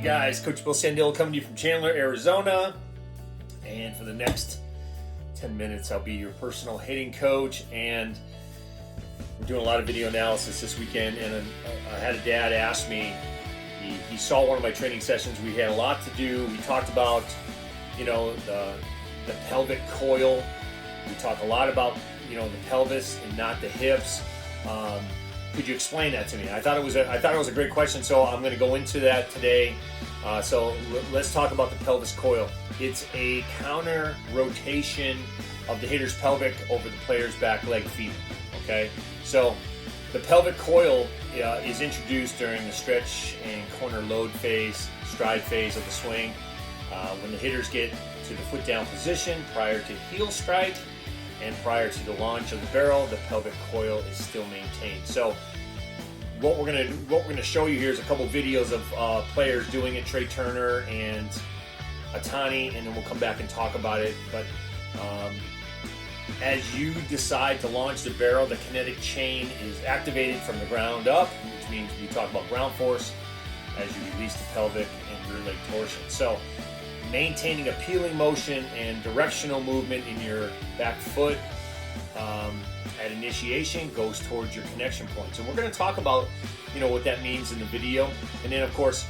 guys, Coach Bill Sandillo coming to you from Chandler, Arizona. And for the next 10 minutes, I'll be your personal hitting coach. And we're doing a lot of video analysis this weekend. And I had a dad ask me, he saw one of my training sessions. We had a lot to do. We talked about, the pelvic coil. We talked a lot about, the pelvis and not the hips. Could you explain that to me? I thought it was a great question, so I'm going to go into that today. So let's talk about the pelvis coil. It's a counter rotation of the hitter's pelvic over the player's back leg femur. Okay, so the pelvic coil is introduced during the stretch and corner load phase, stride phase of the swing. When the hitters get to the foot down position prior to heel strike and prior to the launch of the barrel, the pelvic coil is still maintained. So what we're gonna show you here is a couple videos of players doing it, Trey Turner and Ohtani, and then we'll come back and talk about it. But as you decide to launch the barrel, the kinetic chain is activated from the ground up, which means we talk about ground force as you release the pelvic and rear leg torsion. So maintaining a peeling motion and directional movement in your back foot at initiation goes towards your connection point. So we're going to talk about what that means in the video. And then of course,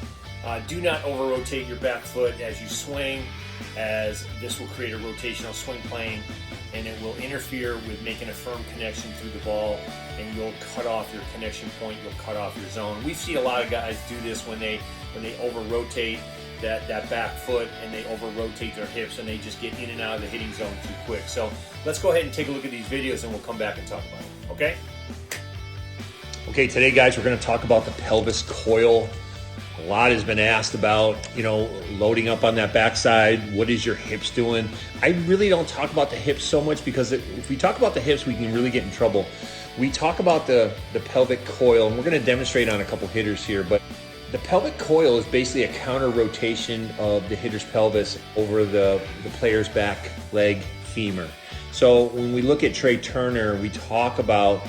do not over rotate your back foot as you swing, as this will create a rotational swing plane and it will interfere with making a firm connection through the ball, and you'll cut off your connection point, you'll cut off your zone. We see a lot of guys do this when they over rotate that back foot and they over rotate their hips and they just get in and out of the hitting zone too quick. So let's go ahead and take a look at these videos and we'll come back and talk about it, okay? Okay, today guys, we're gonna talk about the pelvis coil. A lot has been asked about, loading up on that backside. What is your hips doing? I really don't talk about the hips so much because if we talk about the hips, we can really get in trouble. We talk about the pelvic coil, and we're gonna demonstrate on a couple hitters here, but the pelvic coil is basically a counter rotation of the hitter's pelvis over the player's back leg femur. So when we look at Trey Turner, we talk about,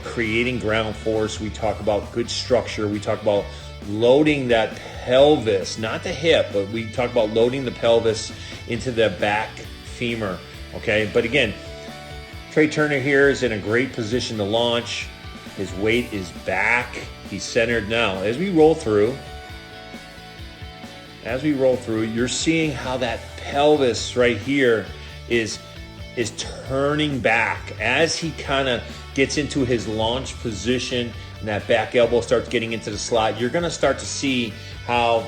creating ground force. We talk about good structure. We talk about loading that pelvis, not the hip, but we talk about loading the pelvis into the back femur, okay? But again, Trey Turner here is in a great position to launch. His weight is back. He's centered now. As we roll through, you're seeing how that pelvis right here is turning back as he kind of gets into his launch position and that back elbow starts getting into the slot. You're going to start to see how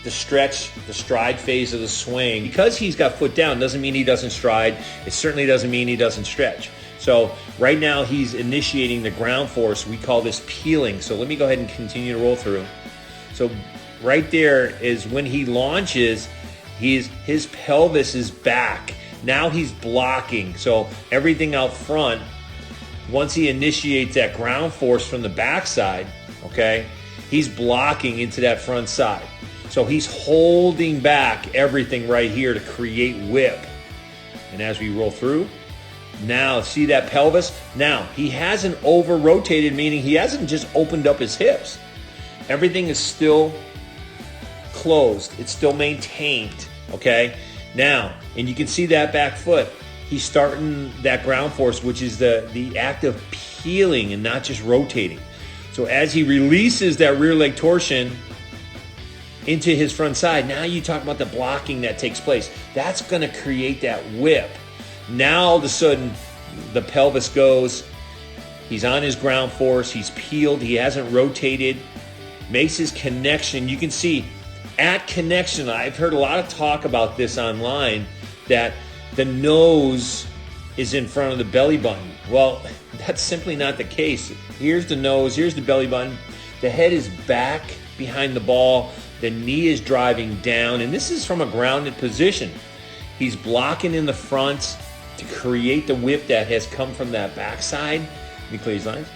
the stride phase of the swing, because he's got foot down, doesn't mean he doesn't stride. It certainly doesn't mean he doesn't stretch. So right now he's initiating the ground force. We call this peeling. So let me go ahead and continue to roll through. So right there is when he launches, his pelvis is back. Now he's blocking. So everything out front, once he initiates that ground force from the backside, okay, he's blocking into that front side. So he's holding back everything right here to create whip. And as we roll through, now see that pelvis? Now he hasn't over rotated, meaning he hasn't just opened up his hips. Everything is still closed. It's still maintained, okay? Now, and you can see that back foot. He's starting that ground force, which is the act of peeling and not just rotating. So as he releases that rear leg torsion into his front side, now you talk about the blocking that takes place. That's going to create that whip. Now all of a sudden, the pelvis goes, he's on his ground force, he's peeled, he hasn't rotated, makes his connection. You can see at connection, I've heard a lot of talk about this online, that the nose is in front of the belly button. Well, that's simply not the case. Here's the nose, here's the belly button. The head is back behind the ball. The knee is driving down, and this is from a grounded position. He's blocking in the front to create the whip that has come from that backside. Let me clear these lines.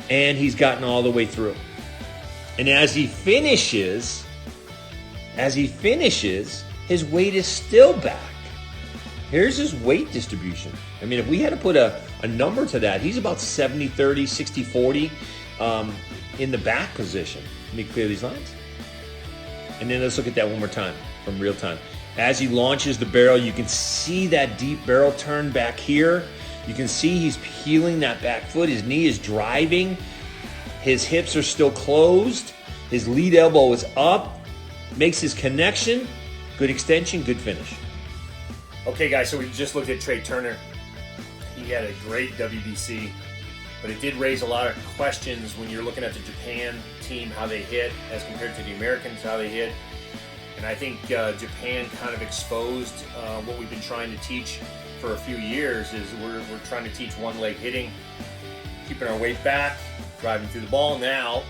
And he's gotten all the way through. And as he finishes, his weight is still back. Here's his weight distribution. I mean, if we had to put a number to that, he's about 70-30, 60-40 in the back position. Let me clear these lines. And then let's look at that one more time from real time. As he launches the barrel, you can see that deep barrel turn back here. You can see he's peeling that back foot. His knee is driving. His hips are still closed. His lead elbow is up. Makes his connection. Good extension, good finish. Okay, guys, so we just looked at Trey Turner. He had a great WBC, but it did raise a lot of questions when you're looking at the Japan team, how they hit as compared to the Americans, how they hit. And I think Japan kind of exposed what we've been trying to teach for a few years is we're trying to teach one-leg hitting, keeping our weight back, driving through the ball. Now,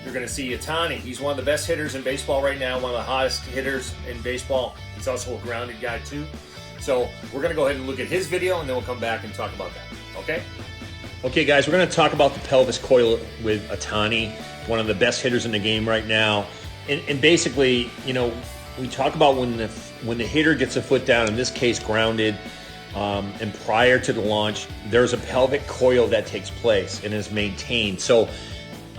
you're going to see Ohtani. He's one of the best hitters in baseball right now, one of the hottest hitters in baseball. He's also a grounded guy too. So we're going to go ahead and look at his video, and then we'll come back and talk about that, okay? Okay, guys, we're going to talk about the pelvis coil with Ohtani, one of the best hitters in the game right now. And basically, you know, we talk about when the hitter gets a foot down, in this case grounded, and prior to the launch, there's a pelvic coil that takes place and is maintained. So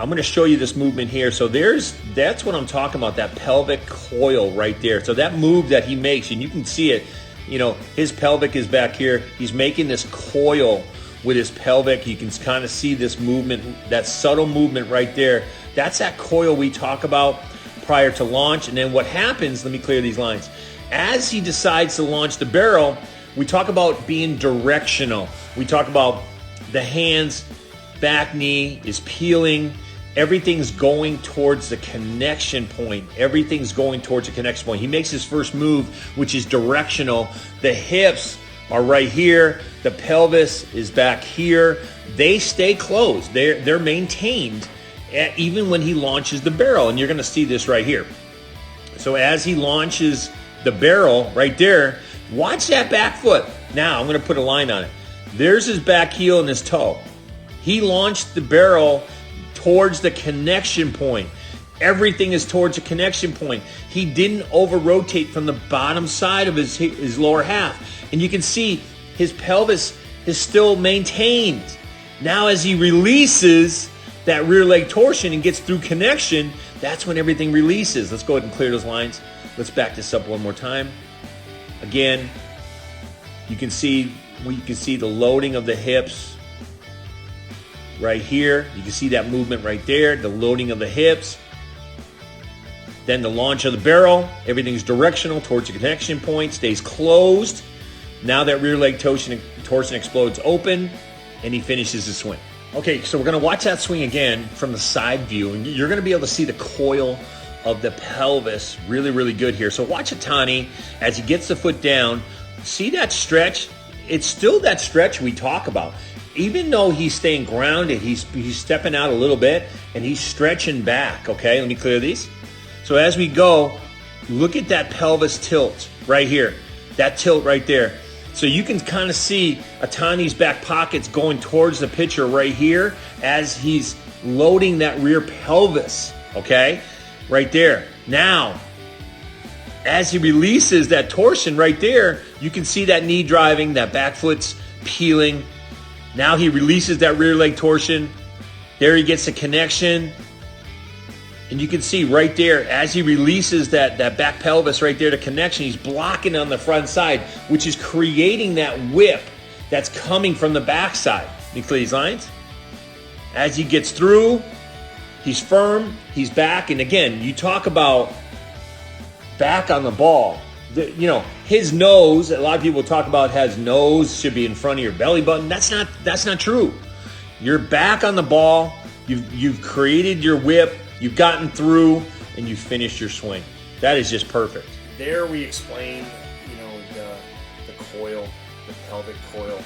I'm going to show you this movement here. So that's what I'm talking about, that pelvic coil right there. So that move that he makes, and you can see it, you know, his pelvic is back here. He's making this coil with his pelvic. You can kind of see this movement, that subtle movement right there. That's that coil we talk about prior to launch. And then what happens, let me clear these lines. As he decides to launch the barrel, we talk about being directional. We talk about the hands, back knee is peeling. Everything's going towards the connection point. Everything's going towards the connection point. He makes his first move, which is directional. The hips are right here. The pelvis is back here. They stay closed. They're maintained even when he launches the barrel. And you're going to see this right here. So as he launches the barrel right there, watch that back foot. Now I'm going to put a line on it. There's his back heel and his toe. He launched the barrel towards the connection point. Everything is towards the connection point. He didn't over-rotate from the bottom side of his lower half. And you can see his pelvis is still maintained. Now as he releases that rear leg torsion and gets through connection, that's when everything releases. Let's go ahead and clear those lines. Let's back this up one more time. Again, you can see the loading of the hips right here. You can see that movement right there, the loading of the hips. Then the launch of the barrel. Everything's directional towards the connection point, stays closed. Now that rear leg torsion explodes open, and he finishes his swing. Okay, so we're going to watch that swing again from the side view, and you're going to be able to see the coil of the pelvis really, really good here. So watch Ohtani as he gets the foot down. See that stretch? It's still that stretch we talk about. Even though he's staying grounded, he's stepping out a little bit, and he's stretching back, okay? Let me clear these. So as we go, look at that pelvis tilt right here. That tilt right there. So you can kind of see Ohtani's back pockets going towards the pitcher right here as he's loading that rear pelvis, okay? Right there. Now, as he releases that torsion right there, you can see that knee driving, that back foot's peeling. Now he releases that rear leg torsion. There he gets a connection. And you can see right there, as he releases that back pelvis right there to connection, he's blocking on the front side, which is creating that whip that's coming from the backside. Let me clear these lines. As he gets through, he's firm, he's back. And again, you talk about back on the ball. His nose, a lot of people talk about has nose, should be in front of your belly button. That's not true. You're back on the ball. You've created your whip. You've gotten through, and you've finished your swing. That is just perfect. There we explain, the coil, the pelvic coil,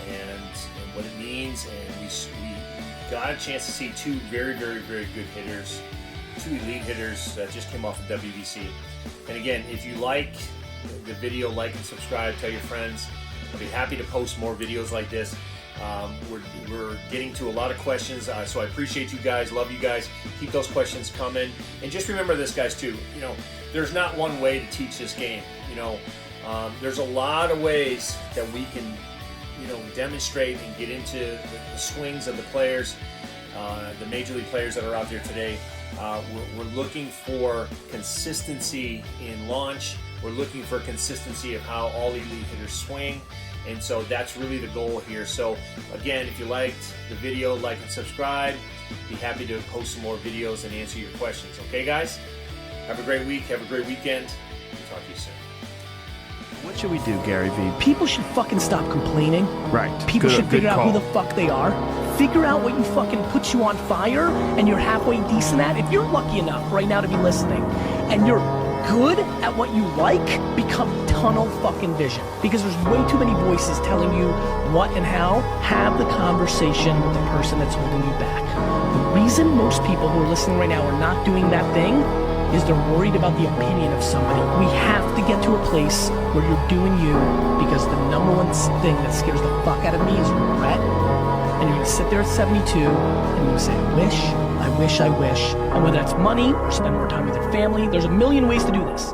and what it means. And we got a chance to see two very, very, very good hitters, two elite hitters that just came off of WBC. And again, if you like the video, like and subscribe, tell your friends. I'll be happy to post more videos like this. We're getting to a lot of questions, so I appreciate you guys, love you guys. Keep those questions coming. And just remember this, guys, too. There's not one way to teach this game. There's a lot of ways that we can, demonstrate and get into the swings of the players, the major league players that are out there today. We're looking for consistency in launch. We're looking for consistency of how all elite hitters swing. And so that's really the goal here. So again, if you liked the video, like and subscribe. Be happy to post some more videos and answer your questions. Okay, guys? Have a great week. Have a great weekend. We'll talk to you soon. What should we do, Gary Vee? People should fucking stop complaining. Right. People should figure out call. who the fuck they are. Figure out what you fucking puts you on fire and you're halfway decent at. If you're lucky enough right now to be listening and you're good at what you like, become tunnel fucking vision. Because there's way too many voices telling you what and how. Have the conversation with the person that's holding you back. The reason most people who are listening right now are not doing that thing is they're worried about the opinion of somebody. We have to get to a place where you're doing you, because the number one thing that scares the fuck out of me is regret. And you're gonna sit there at 72 and you're gonna say, I wish, I wish, I wish. And whether that's money or spend more time with your family, there's a million ways to do this.